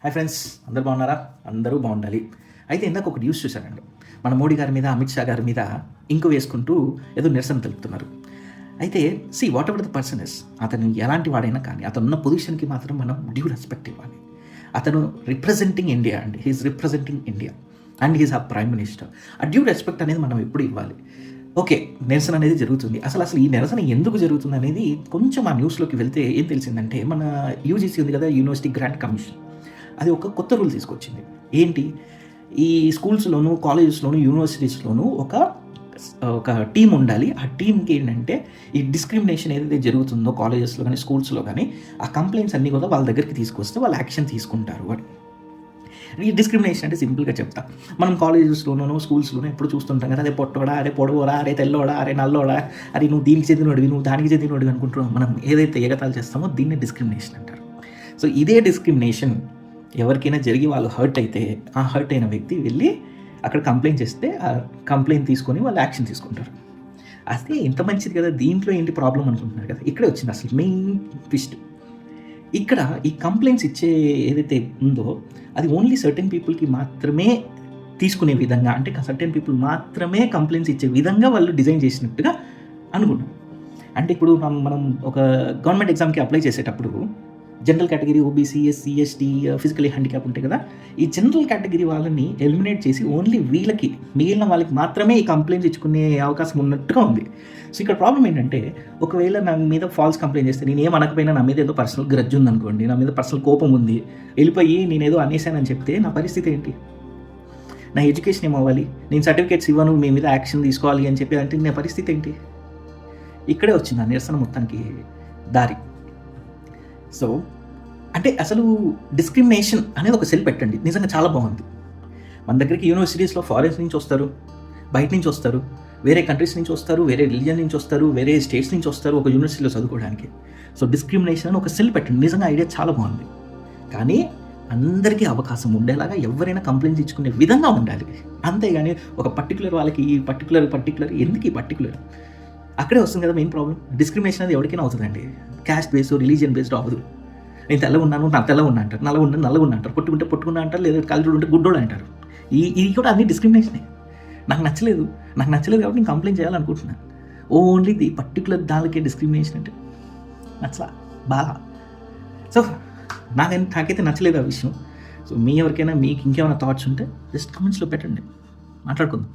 Hi friends, అందరూ బాగున్నారా? అందరూ బాగుండాలి. అయితే ఇందాక ఒక న్యూస్ చూశానండి. మన మోడీ గారి మీద, అమిత్ షా గారి మీద ఇంకు వేసుకుంటూ ఏదో నిరసన తెలుపుతున్నారు. అయితే what ever the person is, అతను ఎలాంటి వాడైనా కానీ అతను ఉన్న పొజిషన్కి మాత్రం మనం డ్యూ రెస్పెక్ట్ ఇవ్వాలి. అతను రిప్రజెంటింగ్ ఇండియా అండి, he's representing India and he's a prime minister. ఆ డ్యూ రెస్పెక్ట్ అనేది మనం ఎప్పుడు ఇవ్వాలి. ఓకే, నిరసన అనేది జరుగుతుంది. అసలు ఈ నిరసన ఎందుకు జరుగుతుంది అనేది కొంచెం ఆ న్యూస్లోకి వెళ్తే ఏం తెలిసిందంటే, మన యూజీసీ ఉంది కదా, యూనివర్సిటీ గ్రాంట్ కమిషన్, అది ఒక కొత్త రూల్ తీసుకొచ్చింది. ఏంటి, ఈ స్కూల్స్లోను, కాలేజెస్లోను, యూనివర్సిటీస్లోను ఒక టీం ఉండాలి. ఆ టీంకి ఏంటంటే ఈ డిస్క్రిమినేషన్ ఏదైతే జరుగుతుందో కాలేజెస్లో కానీ స్కూల్స్లో కానీ, ఆ కంప్లైంట్స్ అన్నీ కూడా వాళ్ళ దగ్గరికి తీసుకొస్తే వాళ్ళు యాక్షన్ తీసుకుంటారు అని. ఈ డిస్క్రిమినేషన్ అంటే సింపుల్గా చెప్తా, మనం కాలేజెస్లోనూ స్కూల్స్లోనూ ఎప్పుడు చూస్తుంటాం కదా, అదే పొట్టోడా, అరే పొడవోడా, అరే తెల్లోడా, అరే నల్లోడా, అరే నువ్వు దీనికి చెందినోడివి, నువ్వు దానికి చెందినోడివి అనుకుంటున్నాం. మనం ఏదైతే ఎగతాలు చేస్తామో దీన్ని డిస్క్రిమినేషన్ అంటారు. సో ఇదే డిస్క్రిమినేషన్ ఎవరికైనా జరిగి వాళ్ళు హర్ట్ అయితే, ఆ హర్ట్ అయిన వ్యక్తి వెళ్ళి అక్కడ కంప్లైంట్ చేస్తే ఆ కంప్లైంట్ తీసుకొని వాళ్ళు యాక్షన్ తీసుకుంటారు. అదే ఇంత మంచిది కదా, దీంట్లో ఏంటి ప్రాబ్లం అనుకుంటున్నారు కదా. ఇక్కడే వచ్చింది అసలు మెయిన్ ట్విస్ట్. ఇక్కడ ఈ కంప్లైంట్స్ ఇచ్చే ఏదైతే ఉందో అది ఓన్లీ సర్టెన్ పీపుల్కి మాత్రమే తీసుకునే విధంగా, అంటే సర్టెన్ పీపుల్ మాత్రమే కంప్లైంట్స్ ఇచ్చే విధంగా వాళ్ళు డిజైన్ చేసినట్టుగా అనుకున్నాం. అంటే ఇప్పుడు మనం ఒక గవర్నమెంట్ ఎగ్జామ్కి అప్లై చేసేటప్పుడు general category, OBC, SC, ST, physically handicap ఉంటాయి కదా, ఈ జనరల్ కేటగిరీ వాళ్ళని ఎలిమినేట్ చేసి ఓన్లీ వీళ్ళకి, మిగిలిన వాళ్ళకి మాత్రమే ఈ కంప్లైంట్స్ ఇచ్చుకునే అవకాశం ఉన్నట్టుగా ఉంది. సో ఇక్కడ ప్రాబ్లం ఏంటంటే, ఒకవేళ నా మీద ఫాల్స్ కంప్లైంట్ చేస్తే, నేను ఏం అనకపోయినా నా మీద ఏదో పర్సనల్ గ్రడ్జ్ ఉందనుకోండి, నా మీద పర్సనల్ కోపం ఉంది, వెళ్ళిపోయి నేనేదో అనేసానని చెప్తే నా పరిస్థితి ఏంటి? నా ఎడ్యుకేషన్ ఏమవ్వాలి? నేను సర్టిఫికేట్స్ ఇవ్వను, మీ మీద యాక్షన్ తీసుకోవాలి అని చెప్పి అంటే నా పరిస్థితి ఏంటి? ఇక్కడే వచ్చింది ఆ నిరసన మొత్తానికి దారి. సో అంటే అసలు డిస్క్రిమినేషన్ అనేది ఒక సెల్ పెట్టండి, నిజంగా చాలా బాగుంది. మన దగ్గరికి యూనివర్సిటీస్లో ఫారెన్స్ నుంచి వస్తారు, బయట నుంచి వస్తారు, వేరే కంట్రీస్ నుంచి వస్తారు, వేరే రిలీజన్ నుంచి వస్తారు, వేరే స్టేట్స్ నుంచి వస్తారు ఒక యూనివర్సిటీలో చదువుకోవడానికి. సో డిస్క్రిమినేషన్ అని ఒక సెల్ పెట్టండి, నిజంగా ఐడియా చాలా బాగుంది. కానీ అందరికీ అవకాశం ఉండేలాగా ఎవరైనా కంప్లైంట్స్ ఇచ్చుకునే విధంగా ఉండాలి. అంతేగాని ఒక పర్టికులర్ వాళ్ళకి ఈ పర్టికులర్ ఎందుకు ఈ పర్టికులర్? అక్కడే వస్తుంది కదా మెయిన్ ప్రాబ్లం. డిస్క్రిమినేషన్ అనేది ఎవరికైనా అవుతుందండి, క్యాస్ట్ బేస్డ్, రిలీజియన్ బేస్డ్ అవ్వదు. నేను తెల్లగా ఉన్నాను, నాకు తెల్లగా ఉన్నా అంటారు, నల్లగా అంటారు, పట్టుకున్నా అంటారు, లేదా కలర్ ఉంటే గుడ్డోడు అంటారు. ఇది కూడా అన్ని డిస్క్రిమినేషనే. నాకు నచ్చలేదు కాబట్టి నేను కంప్లైంట్ చేయాలనుకుంటున్నాను. ఓన్లీ ది పర్టికులర్ దానికే డిస్క్రిమినేషన్ అంటే నచ్చలా బాగా. సో నాకైతే నచ్చలేదు ఆ విషయం. సో ఎవరికైనా మీకు ఇంకేమైనా థాట్స్ ఉంటే జస్ట్ కమెంట్స్లో పెట్టండి, మాట్లాడుకుందాం.